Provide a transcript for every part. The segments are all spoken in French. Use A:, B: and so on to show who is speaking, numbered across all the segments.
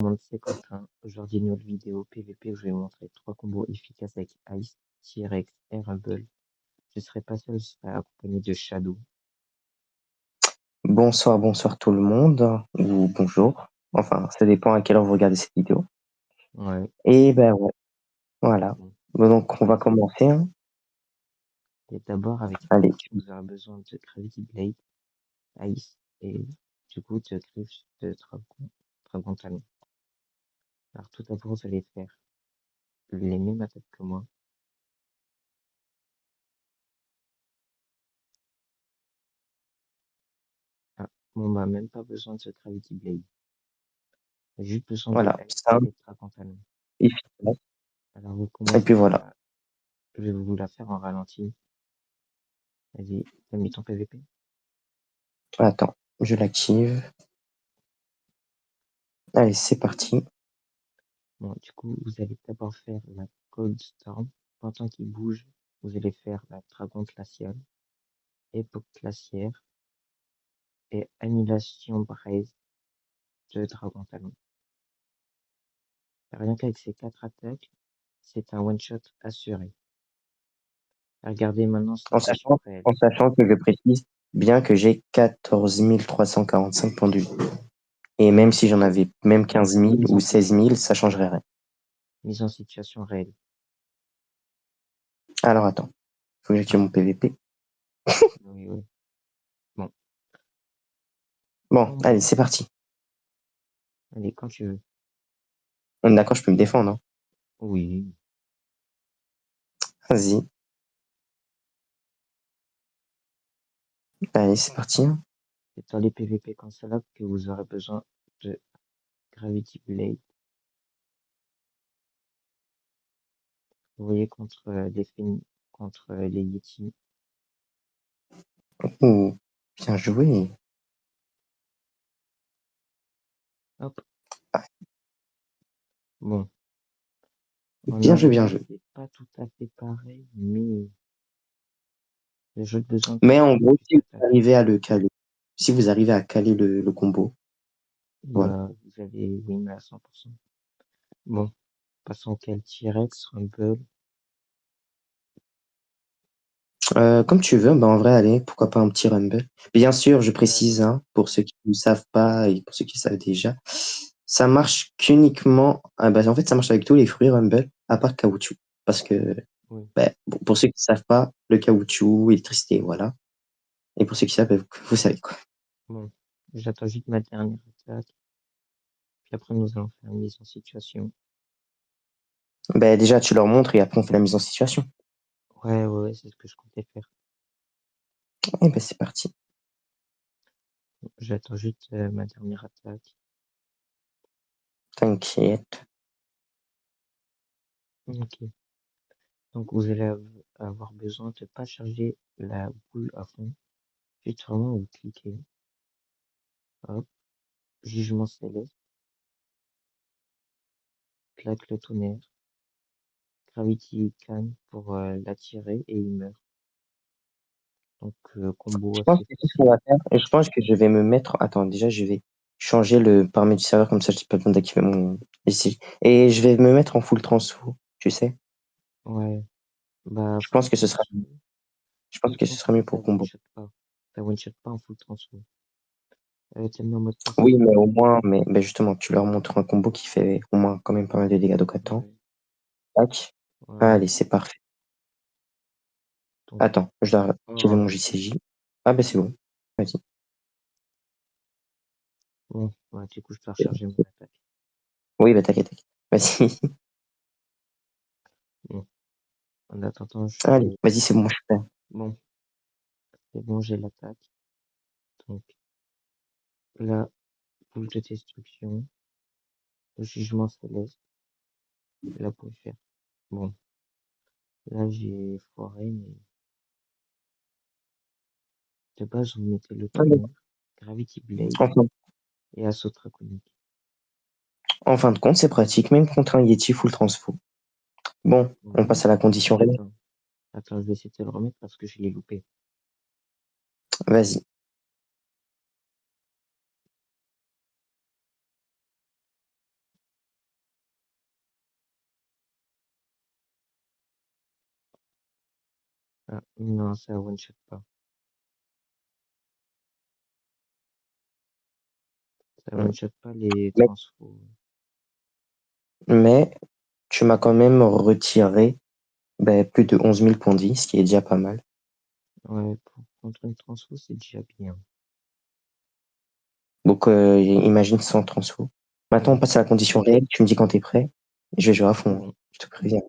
A: Monde, c'est Quentin. Aujourd'hui, une nouvelle vidéo PVP où je vais vous montrer 3 combos efficaces avec Ice, T-Rex et Rumble. Je serai pas seul, je serai accompagné de Shadow.
B: Bonsoir, bonsoir tout le monde, ou bonjour. Enfin, ça dépend à quelle heure vous regardez cette vidéo.
A: Ouais,
B: Et ben ouais, voilà.
A: bon,
B: Bon, donc on va
A: vas-y.
B: commencer, hein.
A: Et d'abord, avec
B: Allez,
A: Ice, vous aurez besoin de Gravity Blade, Ice, et du coup, de Griffes de Dragon Talon. Alors, tout d'abord, vous allez faire les mêmes attaques que moi. Ah, bon, bah, même pas besoin de Gravity Blade. J'ai juste besoin de
B: voilà,
A: Ice
B: simple,
A: et Dragon Talon.
B: efficace.
A: Alors, vous
B: Et puis
A: commencez
B: voilà.
A: à, je vais vous la faire en ralenti. Vas-y, t'as mis ton PVP?
B: Attends, je l'active. Allez, c'est parti.
A: Bon, du coup, vous allez d'abord faire la Cold Storm. Pendant qu'il bouge, vous allez faire la Dragon Glaciale, Époque Glaciaire et Annihilation Braise de Dragon Talon. Rien qu'avec ces 4 attaques, c'est un one-shot assuré. Regardez maintenant Sensation réelle.
B: En sachant que je précise bien que j'ai 14 345 points de vie. Et même
A: Ouais,
B: si j'en avais même 15 000
A: mise
B: ou
A: en,
B: 16 000, ça changerait rien.
A: mise en situation réelle.
B: Alors attends, faut que j'active mon PVP.
A: Oui, oui. Bon,
B: Bon, allez,
A: combo.
B: c'est parti.
A: Allez, quand tu veux.
B: On est d'accord, je peux me défendre, hein.
A: Oui.
B: Vas-y. Allez, c'est parti, hein.
A: C'est dans les PVP comme cela que vous aurez besoin de Gravity Blade. Vous voyez, contre les Yeti.
B: Ouh, bien joué.
A: Hop. Bon. En
B: Bien joué, bien
A: arena,
B: joué.
A: c'est pas tout à fait pareil, mais j'ai juste besoin de
B: Mais en
A: quelques
B: gros,
A: petites attaques.
B: si vous arrivez à caler le combo, voilà.
A: Bah, vous allez win à 100%. Bon, passons au quel T-Rex, Rumble.
B: Comme tu veux, bah en vrai, allez, pourquoi pas un petit Rumble. Bien sûr, je
A: Ouais,
B: précise, hein, pour ceux qui ne savent pas et pour ceux qui savent déjà, ça marche qu'uniquement, bah, en fait, ça marche avec tous les fruits Rumble, à part caoutchouc. Parce que,
A: oui.
B: bah, bon, pour ceux qui ne savent pas, le caoutchouc, l'électricité, voilà. Et pour ceux qui savent, bah, vous savez quoi.
A: Bon, j'attends juste ma dernière attaque, puis après nous allons faire une mise en situation.
B: Bah, déjà, tu leur montres et après, on fait la mise en situation.
A: Ouais, ouais, ouais, c'est ce que je comptais faire.
B: Et ben, c'est parti.
A: J'attends juste ma dernière attaque.
B: T'inquiète.
A: Ok. Donc vous allez avoir besoin de pas charger la boule à fond. Juste vraiment vous cliquez. Hop. Jugement céleste. Claque le tonnerre. Gravity Can pour l'attirer et il meurt. Donc combo
B: Je pense
A: assez
B: que c'est ce qu'on
A: facile.
B: va faire. Et je pense que je vais me mettre. Attends, déjà, je vais changer le paramètre du serveur, comme ça, j'ai pas besoin d'activer mon. Ici. Et je vais me mettre en full transfo, tu sais.
A: Ouais, bah
B: Je
A: full
B: pense que ce sera,
A: transfo.
B: je pense
A: Full
B: que ce sera
A: transfo,
B: mieux
A: ça
B: pour
A: one
B: combo.
A: shot pas. Ça one shot pas en full transfo. T'as mis en mode
B: Oui,
A: passif?
B: mais au moins, mais ben justement, tu leur montres un combo qui fait au moins quand même pas mal de dégâts. Donc attends.
A: Ouais,
B: Tac.
A: ouais, ouais.
B: Allez, c'est parfait.
A: Donc,
B: Attends, je dois tirer
A: oh,
B: mon JCJ. Ah ben c'est bon. Vas-y.
A: bon, ouais, du coup je peux recharger mon attaque.
B: Oui, bah t'inquiète, t'inquiète. Vas-y.
A: Bon, en attendant,
B: Allez, vas-y, c'est bon, moi je suis prêt.
A: bon, c'est bon, j'ai l'attaque. Donc là, boule de destruction, le jugement céleste, là pour faire. Bon, là j'ai foiré, mais de base vous mettez le
B: Allez.
A: tonnerre, Gravity Blade
B: Enfin,
A: et assaut draconique.
B: en fin de compte, c'est pratique, même contre un Yeti full transfo. Bon, on
A: Oui,
B: passe à la condition réelle.
A: attends, attends, je vais essayer de le remettre parce que je l'ai loupé.
B: Vas-y.
A: Ah, non, ça one-shot pas. Ça
B: Mm.
A: one-shot pas les
B: Mais,
A: transfos.
B: mais tu m'as quand même retiré plus de 11 000 points de vie, ce qui est déjà pas mal.
A: Ouais, contre une transfo, c'est déjà bien.
B: Donc, imagine sans transfo. Maintenant, on
A: Ouais,
B: passe à la condition réelle. Tu me dis quand t'es prêt. Je vais jouer à fond, hein.
A: bon,
B: Je te préviens.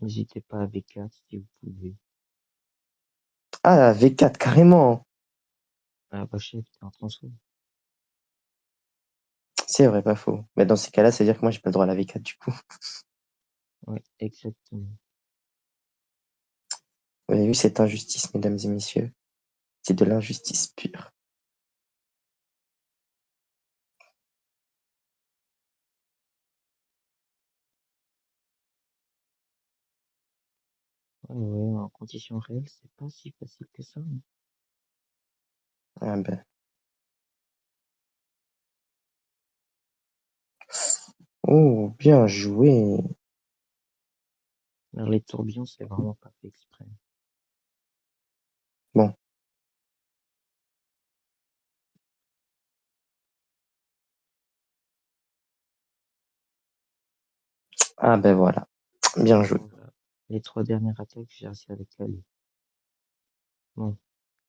A: n'hésitez pas à V4 si vous pouvez.
B: Ah, V4, carrément.
A: Ah, bah, chef, t'es en transfo.
B: C'est vrai, pas faux. Mais dans ces cas-là, ça veut dire que moi, j'ai pas le droit à la V4, du coup.
A: Ouais, exactement.
B: Vous avez vu cette injustice, mesdames et messieurs? C'est de l'injustice pure.
A: Ouais, ouais, en conditions réelles, c'est pas si facile que ça, hein.
B: Ah ben. Oh, bien joué.
A: Alors, les tourbillons, c'est vraiment pas fait exprès.
B: Bon. Ah ben voilà. Bien joué.
A: Voilà. Les trois dernières attaques, j'ai réussi à les caler. Bon,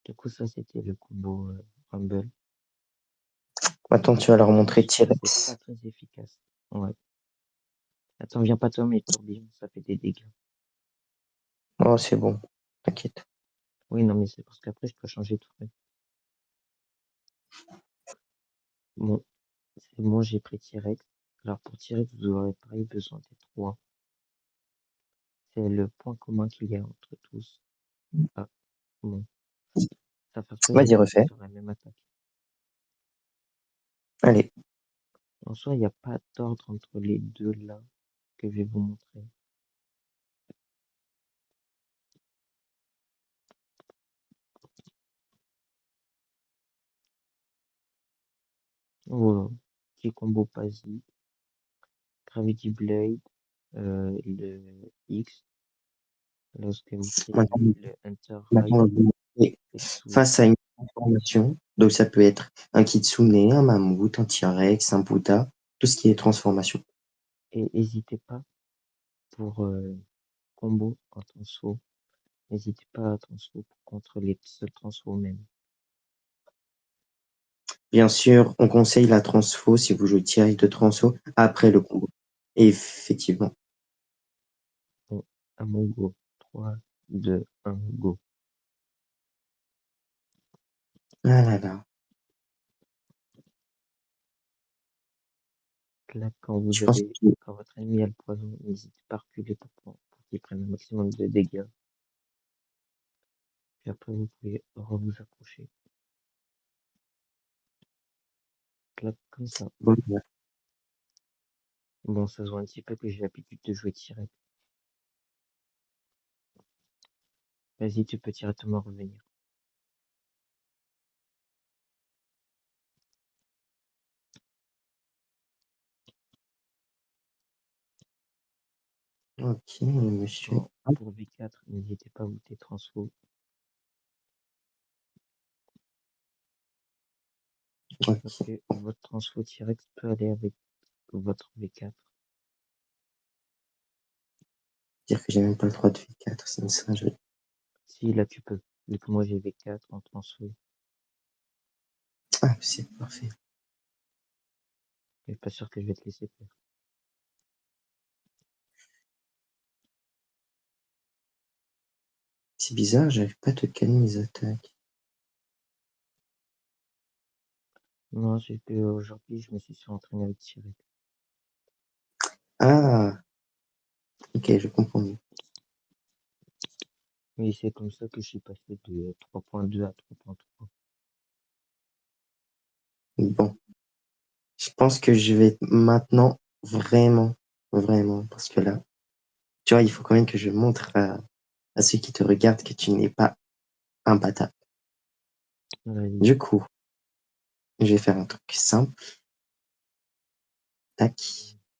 A: du coup, ça, c'était le combo Rumble.
B: Maintenant, tu vas leur montrer
A: Ça, c'est pas
B: T-Rex.
A: très efficace. Ouais. Attends, viens pas toi, mais tourbillon, ça fait des dégâts.
B: Oh, c'est bon. T'inquiète.
A: Oui, non, mais c'est parce qu'après, je peux changer tout. Bon, c'est bon, j'ai pris T-Rex. Alors, pour T-Rex, vous aurez pareil besoin des trois. C'est le point commun qu'il y a entre tous. Ah, bon. Ça fait que j'ai
B: Vas-y,
A: pas été
B: refais.
A: sur la même attaque.
B: Allez.
A: En soi, il n'y a pas d'ordre entre les deux là que je vais vous montrer. Voilà. Petit combo Pasi, Gravity Blade, le X, lorsque vous
B: Maintenant,
A: créez le Enter Ride,
B: maintenant, on va vous montrer
A: Setsu.
B: face à une transformation. Donc, ça peut être un kitsune, un mammouth, un T-Rex, un Bouddha. Tout ce qui est transformation.
A: Et n'hésitez pas pour combo en transfo. N'hésitez pas à transfo contre les seuls transfo même.
B: Bien sûr, on conseille la transfo si vous jouez T-Rex de transfo après le combo. Et effectivement.
A: Bon, à mon go. 3, 2, 1, go.
B: Ah là là.
A: Là,
B: Je pense que
A: quand votre ennemi a le poison, n'hésitez pas à reculer pour qu'il prenne un maximum de dégâts. Puis après, vous pouvez vous accrocher. Clac, comme ça.
B: bon,
A: Bon, ça se voit un petit peu que j'ai l'habitude de jouer direct. Vas-y, tu peux directement revenir.
B: ok, monsieur.
A: Bon, pour V4, n'hésitez pas à voter transfo. Parce
B: Ok.
A: que votre transfo direct peut aller avec votre V4.
B: Dire que j'ai même pas le droit de V4, c'est une singerie.
A: Si, là, tu peux. Vu que moi, j'ai V4 en transfo.
B: Ah, c'est parfait.
A: Je suis pas sûr que je vais te laisser faire.
B: C'est bizarre, j'arrive pas à te calmer mes attaques.
A: Non, c'est que aujourd'hui, je me suis entraîné avec Thierry.
B: Ah, ok, je comprends mieux.
A: Mais c'est comme ça que je suis passé de 3.2 à 3.3.
B: Bon, je pense que je vais maintenant vraiment, vraiment, parce que là, tu vois, il faut quand même que je montre à ceux qui te regardent que tu n'es pas imbattable.
A: Vas-y,
B: Du coup, je vais faire un truc simple. Tac.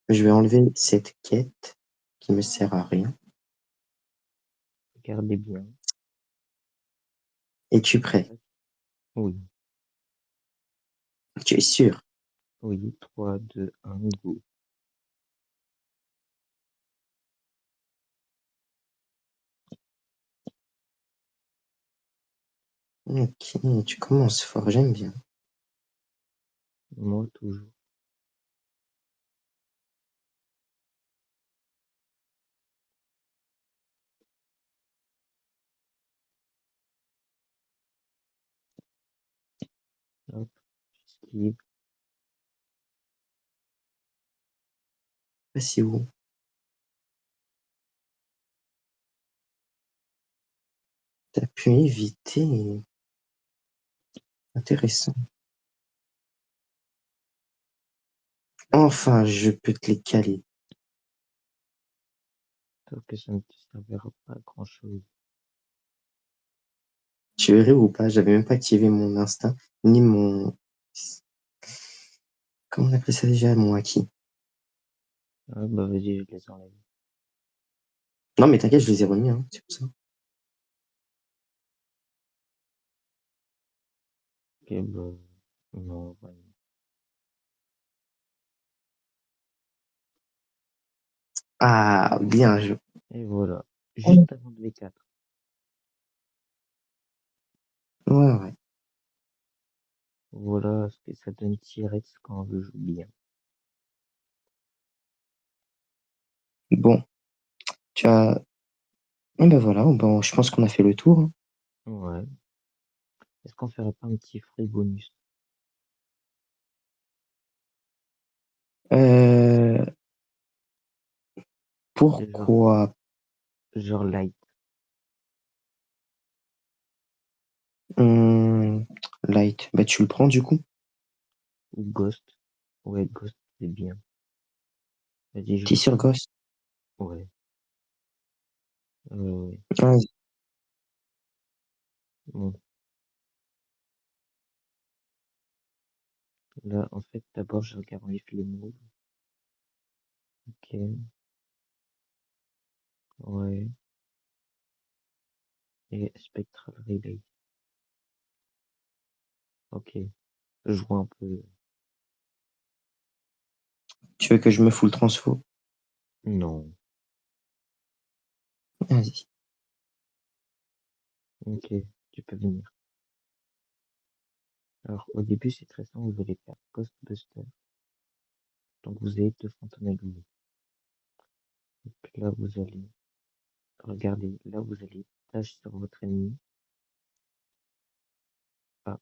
B: Je vais enlever cette quête qui me sert à rien.
A: regardez bien.
B: Es-tu prêt?
A: Tac. Oui,
B: Tu es sûr?
A: oui, 3, 2, 1, go.
B: Ok, tu commences fort, j'aime bien.
A: Moi, toujours. Hop, j'esquive.
B: Ah, c'est où? T'as pu éviter. Intéressant. Enfin, je peux te les caler.
A: Sauf que ça ne te servira pas à grand-chose.
B: Tu verrais ou pas? J'avais même pas activé mon instinct, ni mon. Comment on appelle ça déjà? Mon acquis.
A: Ah, bah vas-y, je les enlève.
B: Non, mais t'inquiète, je les ai remis, hein, c'est pour ça.
A: Ok, bah, non, voilà.
B: Ah, bien joué.
A: Et voilà. Juste avant de V4.
B: Ouais, ouais.
A: Voilà ce que ça donne T-Rex quand je joue bien.
B: Bon, tu as. Ah ben voilà, bon, je pense qu'on a fait le tour, hein.
A: Ouais. Est-ce qu'on ferait pas un petit free bonus?
B: Euh,
A: Genre,
B: pourquoi
A: genre light
B: hum, Light? Bah, tu le prends du coup.
A: ou ghost? Ouais, ghost, c'est bien. Vas-y, je
B: T'es
A: le
B: sur
A: prends.
B: Ghost.
A: Ouais. Ouais.
B: Ah,
A: Bon. Là, en fait, d'abord, je regarde les moves. Ok. Ouais. Et Spectral Relay. Ok. Je vois un peu.
B: tu veux que je me full transfo?
A: Non.
B: Vas-y.
A: Ok. Tu peux venir. Alors, au début, c'est très simple. Vous allez faire Ghostbuster. Donc, vous avez deux fantômes avec vous. Donc, là, vous allez, regardez, là, vous allez dash sur votre ennemi. Ah,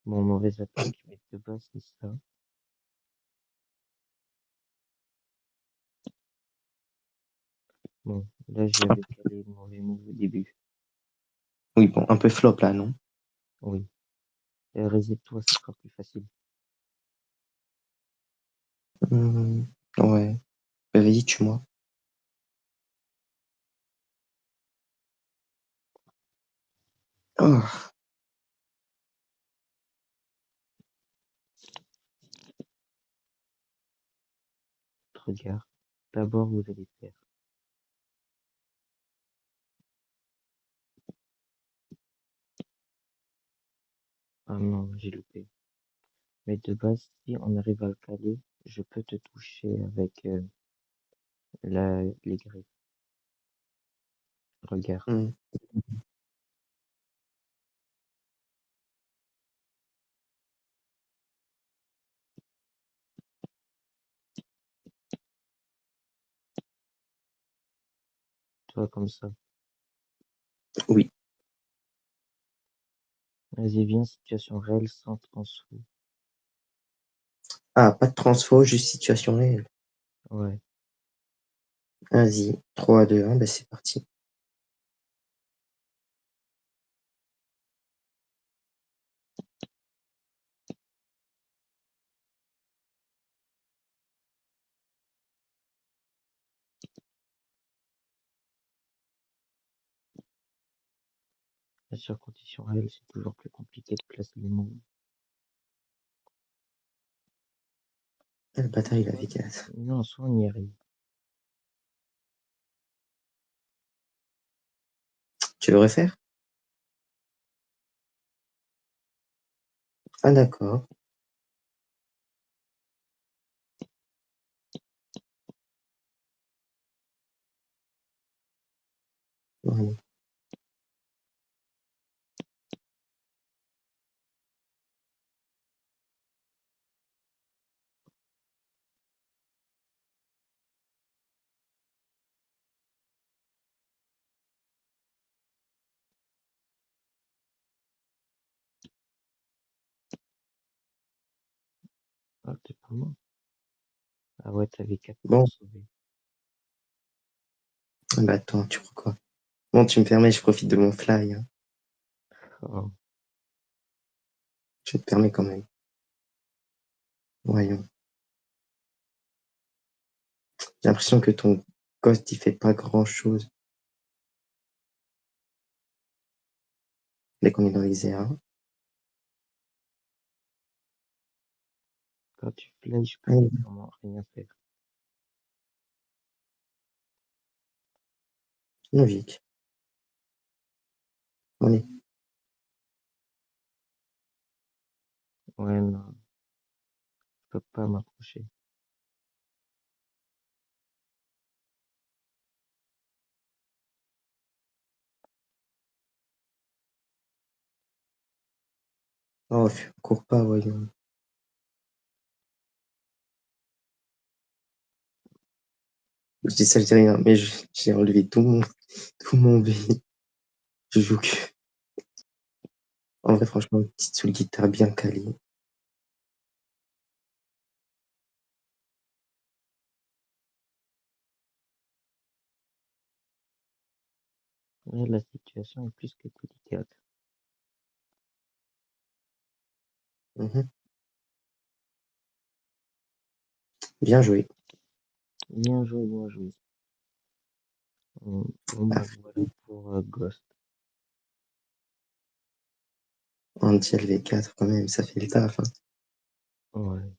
A: bon, mauvaise attaque, mais de base, c'est ça. Bon, là, j'avais calé le mauvais move au début.
B: Oui, bon, un peu flop là, non?
A: Oui. Reset-toi, ce sera plus facile.
B: Hum, ouais. Bah, vas-y, tue-moi. Oh,
A: Regarde. D'abord, vous allez faire. Ah non, j'ai loupé. Mais de base, si on arrive à le caler, je peux te toucher avec les griffes. Regarde.
B: hum.
A: Toi, comme ça.
B: Oui.
A: Vas-y, viens, situation réelle sans transfo.
B: Ah, pas de transfo, juste situation réelle.
A: Ouais.
B: Vas-y. 3, 2, 1, bah, c'est parti.
A: Bien sûr, conditions réelles, c'est toujours plus compliqué de placer les mots.
B: Ah, le bâtard, il avait 4.
A: Non, en soi, on y arrive.
B: Tu veux refaire? Ah d'accord. Ouais.
A: Ah, t'es pas mort. Ah ouais, t'avais 4 points
B: Bon,
A: à sauver.
B: ah bah attends, tu crois quoi? Bon, tu me permets, je profite de mon fly, hein.
A: Oh,
B: Je te permets quand même. Voyons. J'ai l'impression que ton ghost, il fait pas grand-chose dès qu'on est dans les airs.
A: quand tu fly, je peux
B: Allez,
A: littéralement rien faire.
B: logique. Allez.
A: Ouais, non, je peux pas m'approcher.
B: Oh, cours pas, voyons. Je dis ça, je dis rien, mais j'ai enlevé tout mon V. Je joue que. En vrai, franchement, une petite soul guitare bien calée.
A: Là, la situation est plus que délicate.
B: Mhm. Bien joué.
A: Bien joué, bien joué. Bon,
B: Ah,
A: bah voilà pour Ghost.
B: Anti LV4 quand même, ça fait le taf, hein.
A: Ouais.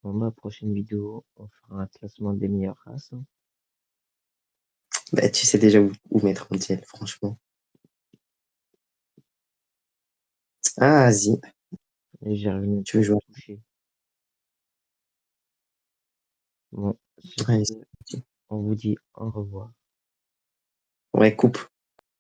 A: Bon, bah, prochaine vidéo, on fera un classement des meilleures races, hein.
B: Bah, tu sais déjà où mettre Anti-L, franchement. Ah, vas-y,
A: Et j'arrive même
B: tu
A: pas
B: veux
A: à
B: jouer?
A: te toucher. Bon, sur
B: Allez,
A: ce, on vous dit au revoir.
B: ouais, coupe.